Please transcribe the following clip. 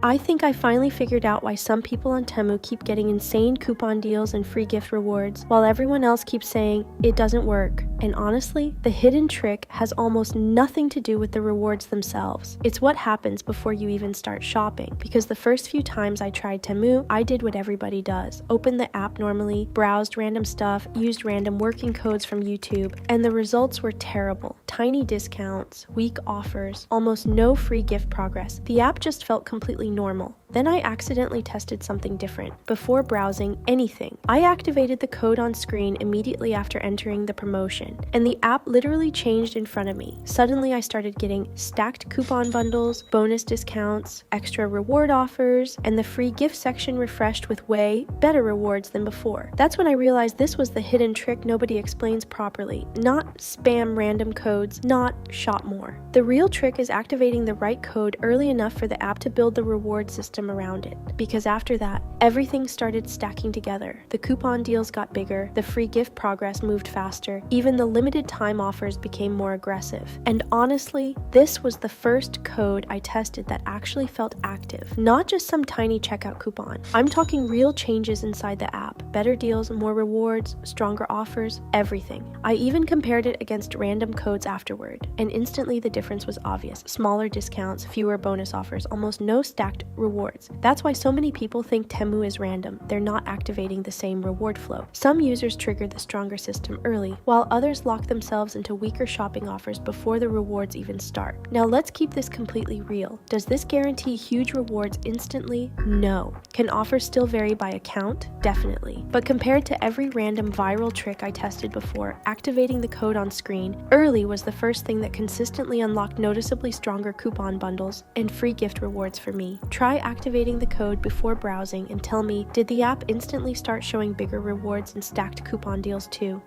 I think I finally figured out why some people on Temu keep getting insane coupon deals and free gift rewards, while everyone else keeps saying it doesn't work. And honestly, the hidden trick has almost nothing to do with the rewards themselves. It's what happens before you even start shopping, because the first few times I tried Temu, I did what everybody does. Opened the app normally, browsed random stuff, used random working codes from YouTube, and the results were terrible. Tiny discounts, weak offers, almost no free gift progress. The app just felt completely normal. Then I accidentally tested something different. Before browsing anything, I activated the code on screen immediately after entering the promotion, and the app literally changed in front of me. Suddenly I started getting stacked coupon bundles, bonus discounts, extra reward offers, and the free gift section refreshed with way better rewards than before. That's when I realized this was the hidden trick nobody explains properly. Not spam random codes, not shop more. The real trick is activating the right code early enough for the app to build the reward system around it, because after that, everything started stacking together. The coupon deals got bigger, the free gift progress moved faster, even the limited time offers became more aggressive. And honestly, this was the first code I tested that actually felt active, not just some tiny checkout coupon. I'm talking real changes inside the app, better deals, more rewards, stronger offers, everything. I even compared it against random codes afterward, and instantly the difference was obvious. Smaller discounts, fewer bonus offers, almost no stacked rewards. That's why so many people think Temu is random. They're not activating the same reward flow. Some users trigger the stronger system early, while others lock themselves into weaker shopping offers before the rewards even start. Now let's keep this completely real. Does this guarantee huge rewards instantly? No. Can offers still vary by account? Definitely. But compared to every random viral trick I tested before, activating the code on screen early was the first thing that consistently unlocked noticeably stronger coupon bundles and free gift rewards for me. Try activating the code before browsing and tell me, did the app instantly start showing bigger rewards and stacked coupon deals too?